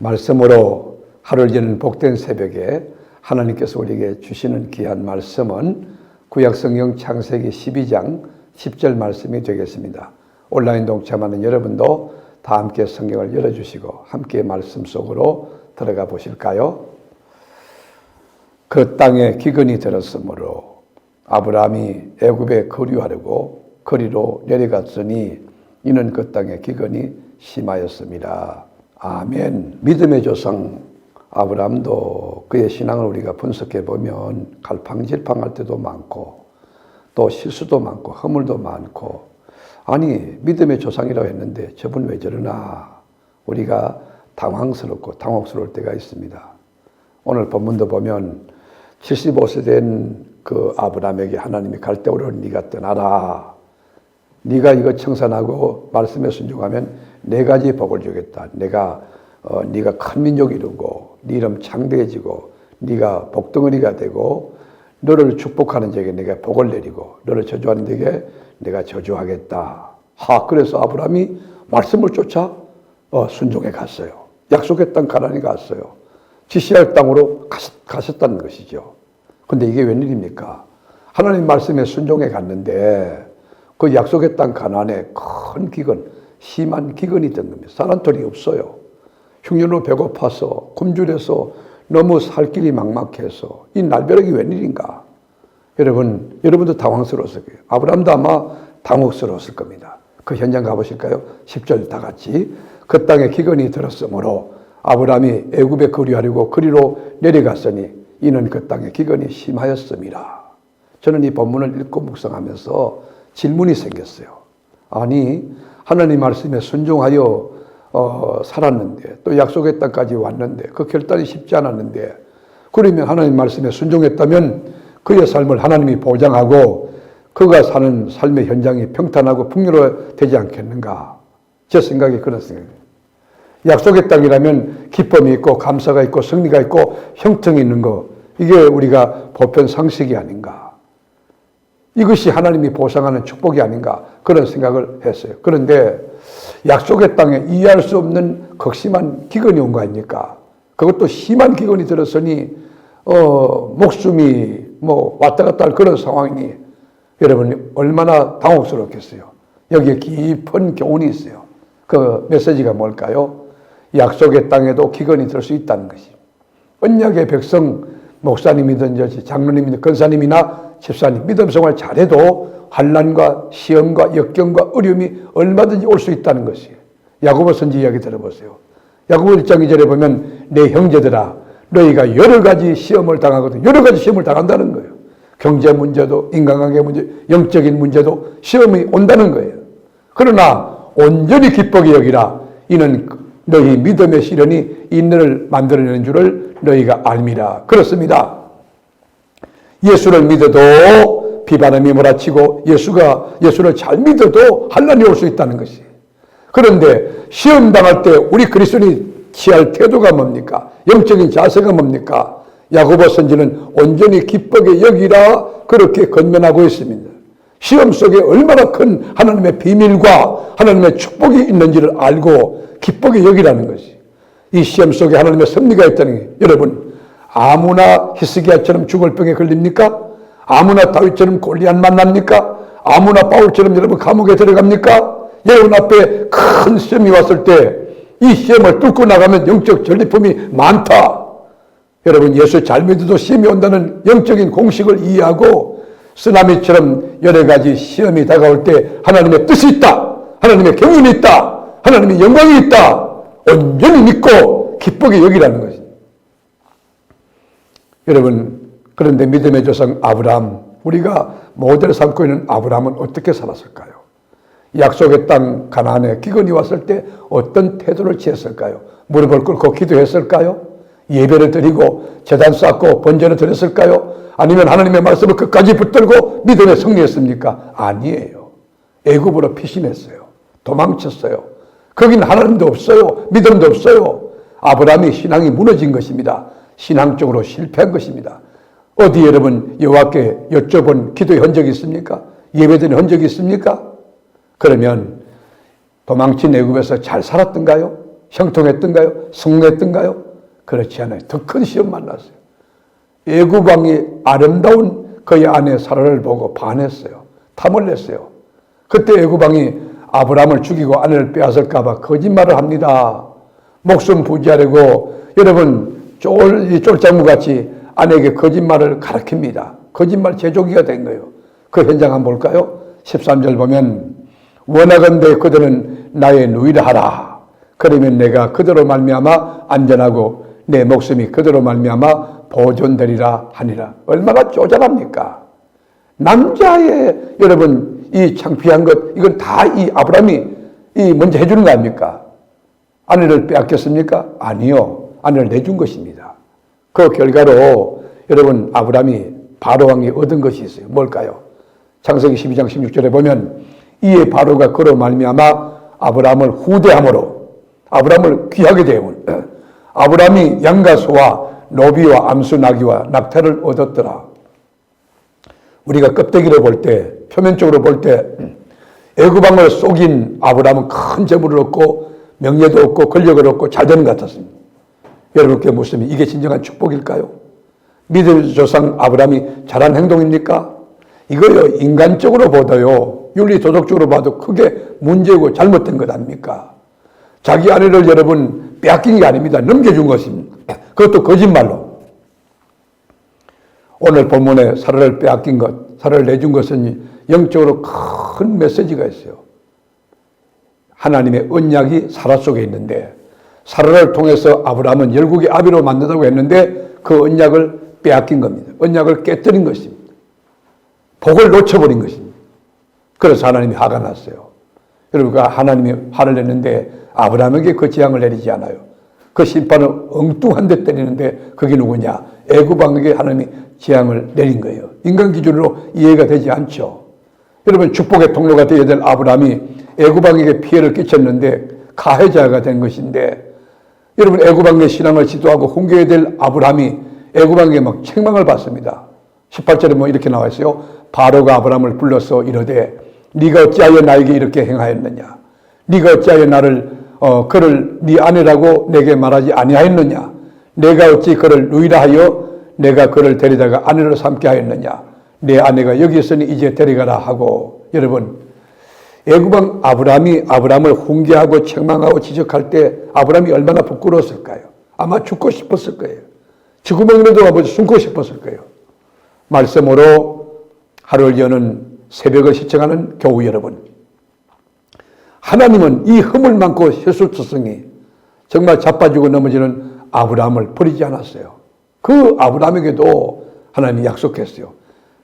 말씀으로 하루를 여는 복된 새벽에 하나님께서 우리에게 주시는 귀한 말씀은 구약성경 창세기 12장 10절 말씀이 되겠습니다. 온라인 동참하는 여러분도 다 함께 성경을 열어주시고 함께 말씀 속으로 들어가 보실까요? 그 땅에 기근이 들었으므로 아브라함이 애굽에 거류하려고 거리로 내려갔으니 이는 그 땅에 기근이 심하였습니다. 아멘. 믿음의 조상 아브라함도 그의 신앙을 우리가 분석해 보면 갈팡질팡할 때도 많고 또 실수도 많고 허물도 많고, 아니 믿음의 조상이라고 했는데 저분 왜 저러나 우리가 당황스럽고 당혹스러울 때가 있습니다. 오늘 본문도 보면 75세 된 그 아브라함에게 하나님이 갈대오르를 네가 떠나라. 네가 이거 청산하고 말씀에 순종하면 네 가지 복을 주겠다. 네가 큰 민족이 이루고 네 이름 창대해지고 네가 복덩어리가 되고 너를 축복하는 자에게 내가 복을 내리고 너를 저주하는 자에게 내가 저주하겠다. 그래서 아브라함이 말씀을 쫓아 순종해 갔어요. 약속의 땅 가나안에 갔어요. 지시할 땅으로 가셨다는 것이죠. 근데 이게 웬일입니까? 하나님 말씀에 순종해 갔는데 그 약속의 땅 가나안에 큰 기근, 심한 기근이 된 겁니다. 사람들이 없어요. 흉년으로 배고파서 굶주려서 너무 살 길이 막막해서 이 날벼락이 웬일인가? 여러분도 당황스러웠을 거예요. 아브라함도 아마 당혹스러웠을 겁니다. 그 현장 가보실까요? 10절 다 같이. 그 땅에 기근이 들었으므로 아브라함이 애굽에 거류하려고 거리로 내려갔으니 이는 그 땅에 기근이 심하였습니다. 저는 이 본문을 읽고 묵상하면서 질문이 생겼어요. 아니 하나님 말씀에 순종하여 살았는데 또 약속의 땅까지 왔는데 그 결단이 쉽지 않았는데, 그러면 하나님 말씀에 순종했다면 그의 삶을 하나님이 보장하고 그가 사는 삶의 현장이 평탄하고 풍요로워되지 않겠는가? 제 생각이 그런 생각이에요. 약속의 땅이라면 기쁨이 있고 감사가 있고 승리가 있고 형통이 있는 거, 이게 우리가 보편 상식이 아닌가? 이것이 하나님이 보상하는 축복이 아닌가? 그런 생각을 했어요. 그런데 약속의 땅에 이해할 수 없는 극심한 기근이 온 거 아닙니까? 그것도 심한 기근이 들었으니 목숨이 왔다 갔다 할 그런 상황이니 여러분이 얼마나 당혹스럽겠어요. 여기에 깊은 교훈이 있어요. 그 메시지가 뭘까요? 약속의 땅에도 기근이 들 수 있다는 것이. 언약의 백성, 목사님이든지 장로님이든 권사님이나 집사님 믿음 생활 잘해도 환난과 시험과 역경과 어려움이 얼마든지 올 수 있다는 것이에요. 야고보 선지 이야기 들어보세요. 야고보 1장 2절에 보면 내 형제들아 너희가 여러 가지 시험을 당하거든. 여러 가지 시험을 당한다는 거예요. 경제 문제도 인간관계 문제, 영적인 문제도 시험이 온다는 거예요. 그러나 온전히 기쁘게 여기라. 이는 너희 믿음의 시련이 인내를 만들어내는 줄을 너희가 알미라. 그렇습니다. 예수를 믿어도 비바람이 몰아치고 예수를 잘 믿어도 환난이 올 수 있다는 것이. 그런데 시험 당할 때 우리 그리스도인이 취할 태도가 뭡니까? 영적인 자세가 뭡니까? 야고보 선지는 온전히 기쁘게 여기라 그렇게 권면하고 있습니다. 시험 속에 얼마나 큰 하나님의 비밀과 하나님의 축복이 있는지를 알고 기쁘게 여기라는 것이. 이 시험 속에 하나님의 섭리가 있다는 게, 여러분 아무나 히스기야처럼 죽을 병에 걸립니까? 아무나 다윗처럼 골리앗 만납니까? 아무나 바울처럼 여러분 감옥에 들어갑니까? 여러분 앞에 큰 시험이 왔을 때 이 시험을 뚫고 나가면 영적 전리품이 많다. 여러분 예수 잘 믿어도 시험이 온다는 영적인 공식을 이해하고 쓰나미처럼 여러 가지 시험이 다가올 때 하나님의 뜻이 있다. 하나님의 경륜이 있다. 하나님의 영광이 있다. 온전히 믿고 기쁘게 여기라는 것입니다. 여러분, 그런데 믿음의 조상 아브라함, 우리가 모델을 삼고 있는 아브라함은 어떻게 살았을까요? 약속의 땅 가나안에 기근이 왔을 때 어떤 태도를 취했을까요? 무릎을 꿇고 기도했을까요? 예배를 드리고 제단 쌓고 번제를 드렸을까요? 아니면 하나님의 말씀을 끝까지 붙들고 믿음에 승리했습니까? 아니에요. 애굽으로 피신했어요. 도망쳤어요. 거긴 하나님도 없어요. 믿음도 없어요. 아브라함이 신앙이 무너진 것입니다. 신앙적으로 실패한 것입니다. 어디 여러분 여호와께 여쭤본 기도의 흔적이 있습니까? 예배드린 흔적이 있습니까? 그러면 도망친 애굽에서 잘 살았던가요? 형통했던가요? 성공했던가요? 그렇지 않아요. 더 큰 시험 만났어요. 애굽 왕이 아름다운 그의 아내 사라를 보고 반했어요. 탐을 냈어요. 그때 애굽 왕이 아브라함을 죽이고 아내를 빼앗을까 봐 거짓말을 합니다. 목숨 부지하려고 여러분 쫄장무같이 아내에게 거짓말을 가르칩니다. 거짓말 제조기가 된 거예요. 그 현장 한번 볼까요? 13절 보면 원하건대 그들은 나의 누이라 하라. 그러면 내가 그대로 말미암아 안전하고 내 목숨이 그대로 말미암아 보존되리라 하니라. 얼마나 쪼잔합니까? 남자의 여러분 이 창피한 것 이건 다 이 아브라함이 이 먼저 해주는 거 아닙니까? 아내를 빼앗겼습니까? 아니요. 아내를 내준 것입니다. 그 결과로 여러분 아브라함이 바로 왕이 얻은 것이 있어요. 뭘까요? 창세기 12장 16절에 보면 이에 바로가 그로 말미암아 아브라함을 후대함으로 아브라함을 귀하게 되면 아브라함이 양과 소와 노비와 암수 나귀와 낙타를 얻었더라. 우리가 껍데기를 볼 때 표면적으로 볼 때 애굽 왕을 속인 아브라함은 큰 재물을 얻고 명예도 얻고 권력을 얻고 잘 되는 것 같았습니다. 여러분께 묻으면 이게 진정한 축복일까요? 믿음의 조상 아브라함이 잘한 행동입니까? 이거요 인간적으로 보다요 윤리 도덕적으로 봐도 크게 문제고 잘못된 것 아닙니까? 자기 아내를 여러분 빼앗긴 게 아닙니다. 넘겨준 것입니다. 그것도 거짓말로. 오늘 본문에 사라를 빼앗긴 것, 사라를 내준 것은 영적으로 큰 메시지가 있어요. 하나님의 언약이 사라 속에 있는데 사라를 통해서 아브라함은 열국의 아비로 만든다고 했는데 그 언약을 빼앗긴 겁니다. 언약을 깨뜨린 것입니다. 복을 놓쳐버린 것입니다. 그래서 하나님이 화가 났어요. 여러분, 하나님이 화를 냈는데 아브라함에게 그 재앙을 내리지 않아요. 그 심판을 엉뚱한 데 때리는데 그게 누구냐? 애굽 왕에게 하나님이 재앙을 내린 거예요. 인간 기준으로 이해가 되지 않죠. 여러분, 축복의 통로가 되어야 될 아브라함이 애굽 왕에게 피해를 끼쳤는데 가해자가 된 것인데, 여러분, 애굽 왕의 신앙을 지도하고 훈계해야 될 아브라함이 애굽 왕에게 막 책망을 받습니다. 18절에 뭐 이렇게 나와 있어요. 바로가 아브라함을 불러서 이르되 네가 어찌하여 나에게 이렇게 행하였느냐? 네가 어찌하여 그를 네 아내라고 내게 말하지 아니하였느냐? 내가 어찌 그를 누이라 하여 내가 그를 데리다가 아내로 삼게 하였느냐? 내 아내가 여기 있으니 이제 데려가라 하고. 여러분, 애굽왕 아브라함을 훈계하고 책망하고 지적할 때 아브라함이 얼마나 부끄러웠을까요? 아마 죽고 싶었을 거예요. 지구멍이라도 아버지 숨고 싶었을 거예요. 말씀으로 하루를 여는 새벽을 시청하는 교우 여러분, 하나님은 이 허물 많고 실수투성이 정말 자빠지고 넘어지는 아브라함을 버리지 않았어요. 그 아브라함에게도 하나님이 약속했어요.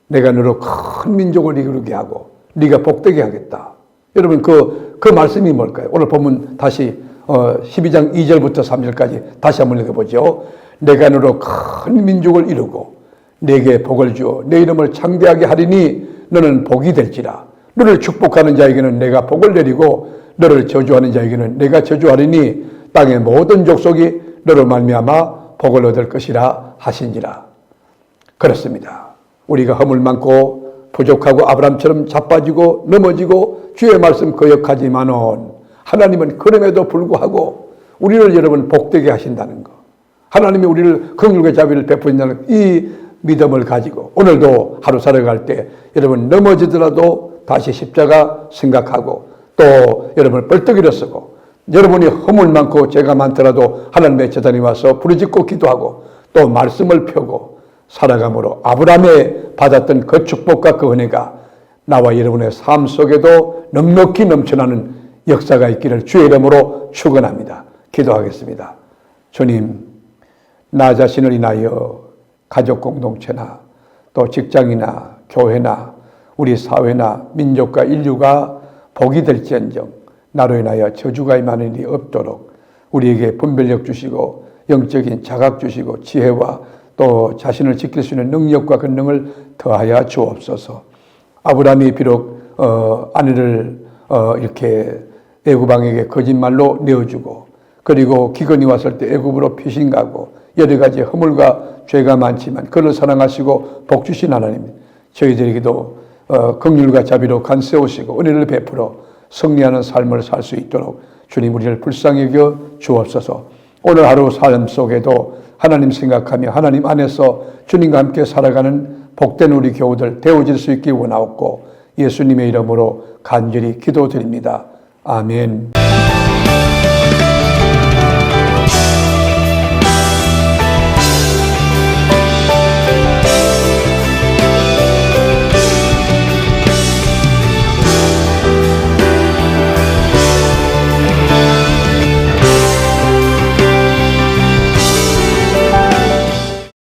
내가 너로 큰 민족을 이루게 하고 네가 복되게 하겠다. 여러분, 그 말씀이 뭘까요? 오늘 보면 다시 12장 2절부터 3절까지 다시 한번 읽어보죠. 내가 너로 큰 민족을 이루고 내게 복을 주어 내 이름을 창대하게 하리니 너는 복이 될지라. 너를 축복하는 자에게는 내가 복을 내리고 너를 저주하는 자에게는 내가 저주하리니 땅의 모든 족속이 너로 말미암아 복을 얻을 것이라 하신지라. 그렇습니다. 우리가 허물 많고 부족하고 아브라함처럼 자빠지고 넘어지고 주의 말씀 거역하지만은 하나님은 그럼에도 불구하고 우리를 여러분 복되게 하신다는 거, 하나님이 우리를 긍휼과 자비를 베푸신다는 이 믿음을 가지고 오늘도 하루 살아갈 때 여러분 넘어지더라도 다시 십자가 생각하고 또 여러분 벌떡 일어서고 여러분이 허물 많고 죄가 많더라도 하나님의 재단에 와서 부르짖고 기도하고 또 말씀을 펴고 살아감으로 아브라함이 받았던 그 축복과 그 은혜가 나와 여러분의 삶 속에도 넉넉히 넘쳐나는 역사가 있기를 주의 이름으로 축원합니다. 기도하겠습니다. 주님, 나 자신을 인하여 가족 공동체나 또 직장이나 교회나 우리 사회나 민족과 인류가 복이 될지언정 나로 인하여 저주가 임하는 일이 없도록 우리에게 분별력 주시고 영적인 자각 주시고 지혜와 또 자신을 지킬 수 있는 능력과 권능을 더하여 주옵소서. 아브라함이 비록 아내를 이렇게 애굽 왕에게 거짓말로 내어주고 그리고 기근이 왔을 때 애굽으로 피신가고 여러 가지 허물과 죄가 많지만 그를 사랑하시고 복 주신 하나님, 저희들에게도 긍휼과 자비로 간세우시고 은혜를 베풀어 승리하는 삶을 살 수 있도록 주님 우리를 불쌍히 여겨 주옵소서. 오늘 하루 삶 속에도 하나님 생각하며 하나님 안에서 주님과 함께 살아가는 복된 우리 교우들 되어질 수 있기 원하옵고 예수님의 이름으로 간절히 기도드립니다. 아멘.